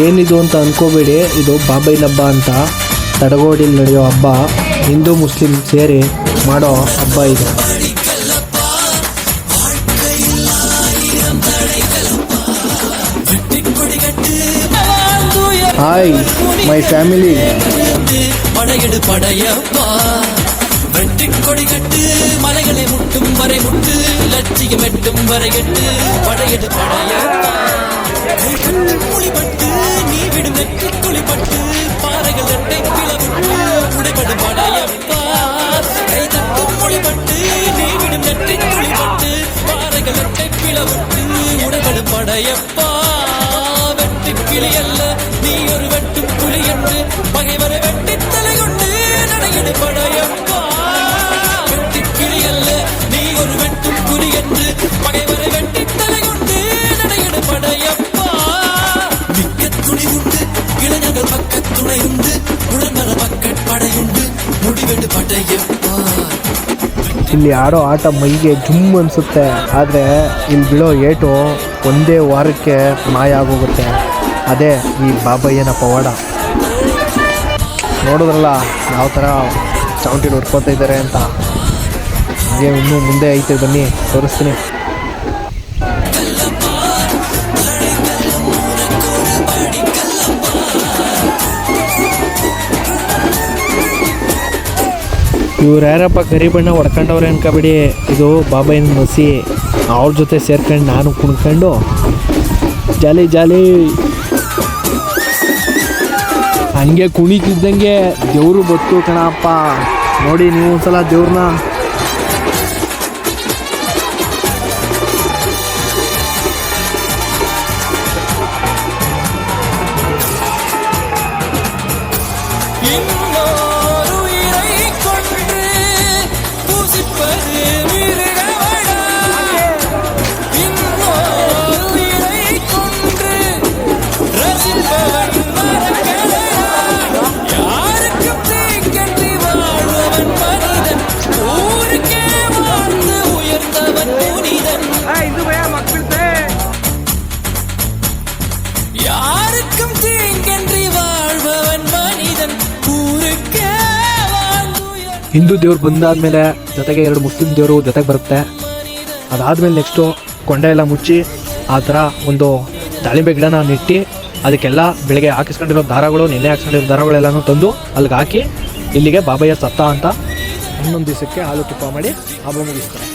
ಏನಿದು ಅಂತ ಅನ್ಕೋಬೇಡಿ, ಇದು ಬಾಬೈನ ಹಬ್ಬ ಅಂತ ತಡಗೋಡಿಲಿ ನಡೆಯೋ ಹಬ್ಬ. ಹಿಂದೂ ಮುಸ್ಲಿಂ ಸೇರಿ ಮಾಡೋ ಹಬ್ಬ ಇದು. Hi my family. படையெடு படையப்பா, வெற்றி கொடி கட்டு, மலைகளை முட்டும் வரை முட்டு, லட்சியம் எட்டும் வரை எட்டு, படையெடு படையப்பா. குளிப்பட்டு நீ விடும் நெற்றி குளிப்பட்டு, பாறைகள் ரெட்டை பிளவுட்டு, உடைபடு படையப்பா. கை தட்டும் குளிப்பட்டு நீ விடும் நெற்றி குளிப்பட்டு, பாறைகள் ரெட்டை பிளவுட்டு, உடைபடு படையப்பா. வெற்றி கிளி அல்ல நீ ஒரு வெட்டும் புலி என்று, பகைவரை வெட்டி தலை கொண்டு நடையெடு படையப்பா. வெட்டி கிளி அல்ல நீ ஒரு வெட்டும் புலி என்று, பகைவரை வெட்டி தலை கொண்டு நடையெடு படையப்பா. மிக்க துணி உண்டு இளைஞர்கள் பக்க துணை உண்டு, உடன்மர பக்கட் படையுண்டு, முடிவெடு படையப்பா. ಇಲ್ಲಿ ಆಡೋ ಆಟ ಮೈಗೆ ಜುಮ್ ಅನಿಸುತ್ತೆ, ಆದರೆ ಇಲ್ಲಿ ಬೀಳೋ ಏಟು ಒಂದೇ ವಾರಕ್ಕೆ ಮಾಯ ಆಗೋಗುತ್ತೆ. ಅದೇ ಈ ಬಾಬಯ್ಯನ ಪವಾಡ. ನೋಡಿದ್ರಲ್ಲ ಯಾವ ಥರ ಚೌಂಟಿ ಹೊಡ್ಕೊತಾ ಇದ್ದಾರೆ ಅಂತ. ಹಾಗೆ ಇನ್ನೂ ಮುಂದೆ ಐತೆ, ಬನ್ನಿ ತೋರಿಸ್ತೀನಿ. ಇವ್ರು ಯಾರಪ್ಪ ಕರಿ ಬಣ್ಣ ಹೊಡ್ಕೊಂಡವ್ರೆ ಅನ್ಕೋಬೇಡಿ, ಇದು ಬಾಬಯ್ಯನ ಮಸಿ. ಅವ್ರ ಜೊತೆ ಸೇರ್ಕೊಂಡು ನಾನು ಕುಣ್ಕೊಂಡು ಜಾಲಿ ಜಾಲಿ. ಹಂಗೆ ಕುಣಿತಿದ್ದಂಗೆ ದೇವರು ಬತ್ತು ಕಣಪ್ಪ. ನೋಡಿ ನೀವು ಒಂದ್ಸಲ ದೇವ್ರನ್ನ. ಹಿಂದೂ ದೇವ್ರು ಬಂದಾದ್ಮೇಲೆ ಜೊತೆಗೆ 2 ಮುಸ್ಲಿಂ ದೇವರು ಜೊತೆಗೆ ಬರುತ್ತೆ. ಅದಾದ್ಮೇಲೆ ನೆಕ್ಸ್ಟು ಕೊಂಡೆ ಎಲ್ಲ ಮುಚ್ಚಿ ಆ ಥರ ಒಂದು ದಾಳಿಂಬೆ ಗಿಡನ ನೆಟ್ಟಿ ಅದಕ್ಕೆಲ್ಲ ಬೆಳಗ್ಗೆ ಹಾಕಿಸ್ಕೊಂಡಿರೋ ದಾರಗಳು, ನೆನೆ ಹಾಕಿಸ್ಕೊಂಡಿರೋ ದಾರಗಳೆಲ್ಲನೂ ತಂದು ಅಲ್ಲಿಗೆ ಹಾಕಿ ಇಲ್ಲಿಗೆ ಬಾಬಯ್ಯ ಸತ್ತ ಅಂತ 11 ದಿವಸಕ್ಕೆ ಹಾಲು ತುಪ್ಪ ಮಾಡಿ ಹಬ್ಬ ಮುಗಿಸ್ತಾರೆ.